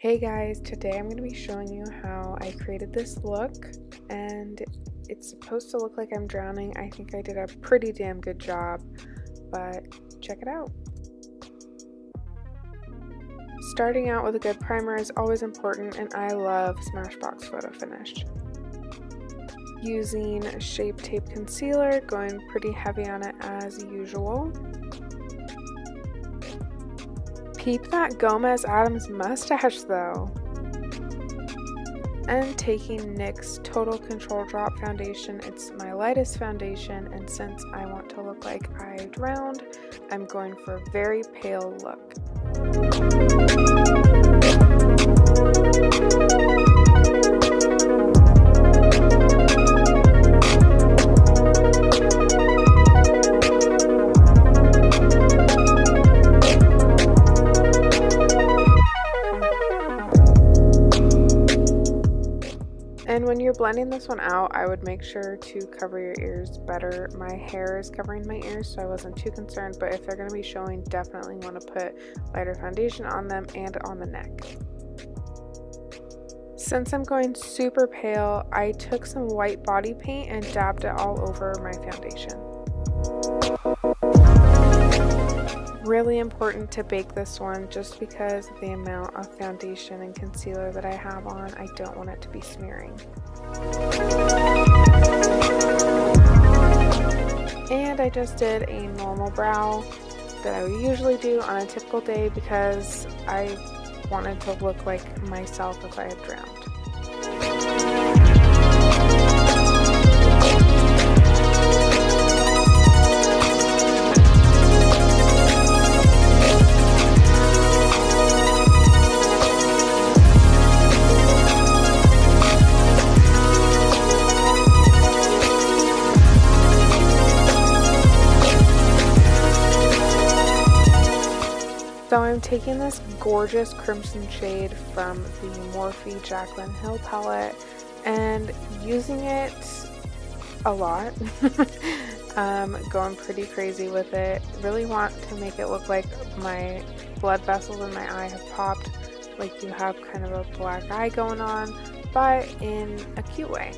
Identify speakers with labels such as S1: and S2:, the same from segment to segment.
S1: Hey guys, today I'm going to be showing you how I created this look, and it's supposed to look like I'm drowning. I think I did a pretty damn good job, but check it out. Starting out with a good primer is always important, and I love Smashbox Photo Finish. Using Shape Tape Concealer, going pretty heavy on it as usual. Peep that Gomez Adams mustache though. And taking NYX's Total Control Drop Foundation. It's my lightest foundation, and since I want to look like I drowned, I'm going for a very pale look. And when you're blending this one out, I would make sure to cover your ears better. My hair is covering my ears, so I wasn't too concerned, but if they're going to be showing, definitely want to put lighter foundation on them and on the neck. Since I'm going super pale, I took some white body paint and dabbed it all over my foundation. Really important to bake this one just because of the amount of foundation and concealer that I have on. I don't want it to be smearing. And I just did a normal brow that I would usually do on a typical day because I wanted to look like myself if I had drowned. So I'm taking this gorgeous crimson shade from the Morphe Jaclyn Hill palette and using it a lot. Going pretty crazy with it. Really want to make it look like my blood vessels in my eye have popped, like you have kind of a black eye going on, but in a cute way.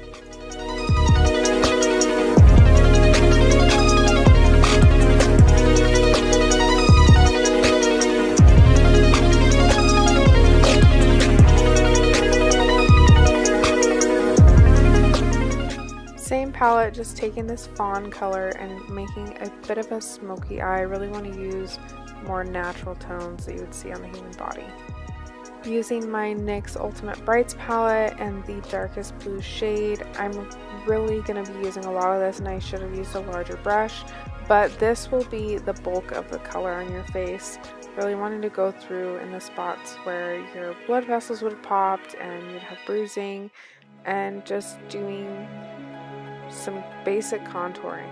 S1: Same palette, just taking this fawn color and making a bit of a smoky eye. I really want to use more natural tones that you would see on the human body. Using my NYX Ultimate Brights palette and the darkest blue shade, I'm really going to be using a lot of this, and I should have used a larger brush, but this will be the bulk of the color on your face. Really wanting to go through in the spots where your blood vessels would have popped and you'd have bruising, and just doing some basic contouring.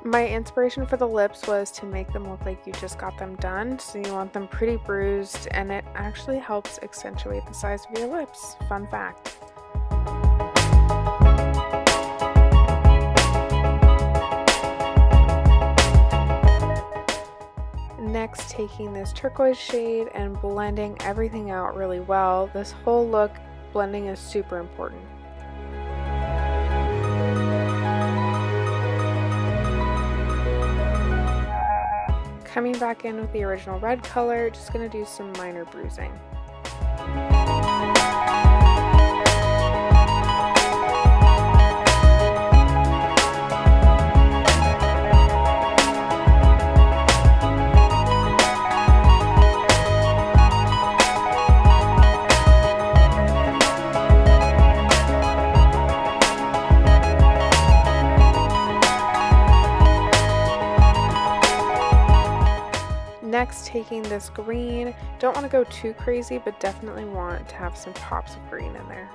S1: My inspiration for the lips was to make them look like you just got them done, so you want them pretty bruised, and it actually helps accentuate the size of your lips. Fun fact. Next, taking this turquoise shade and blending everything out really well. This whole look, blending is super important. Coming back in with the original red color, just going to do some minor bruising. Next, taking this green, don't want to go too crazy, but definitely want to have some pops of green in there.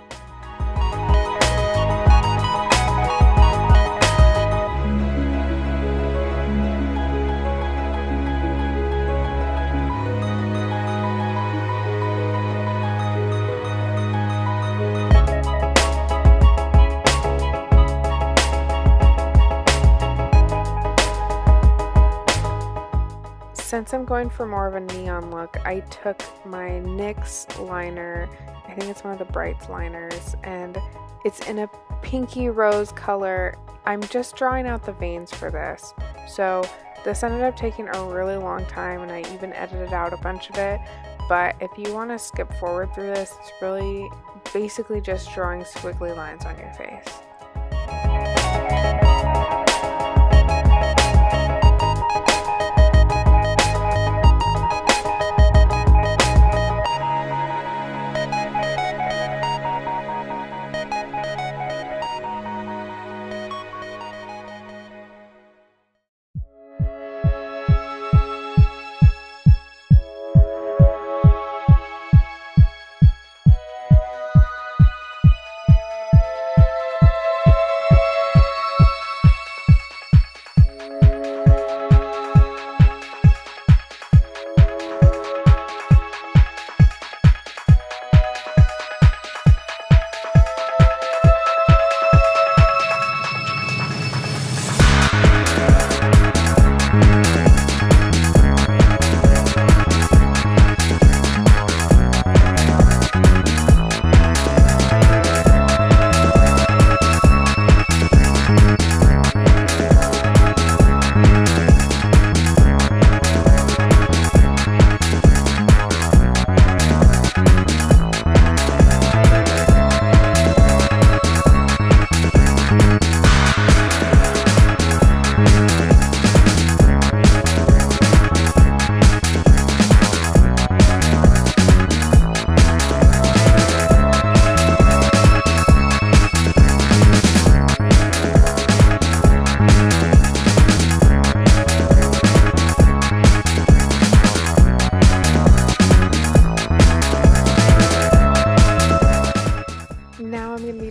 S1: Since I'm going for more of a neon look, I took my NYX liner, I think it's one of the Brights liners, and it's in a pinky rose color. I'm just drawing out the veins for this. So this ended up taking a really long time, and I even edited out a bunch of it. But if you want to skip forward through this, it's really basically just drawing squiggly lines on your face.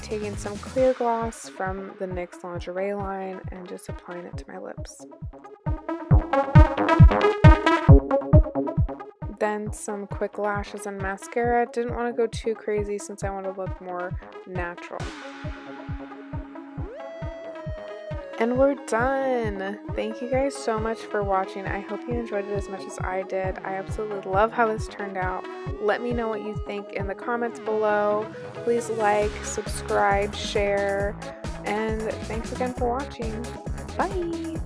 S1: Taking some clear gloss from the NYX lingerie line and just applying it to my lips. Then some quick lashes and mascara. Didn't want to go too crazy since I want to look more natural. And we're done. Thank you guys so much for watching. I hope you enjoyed it as much as I did. I absolutely love how this turned out. Let me know what you think in the comments below. Please like, subscribe, share, and thanks again for watching. Bye!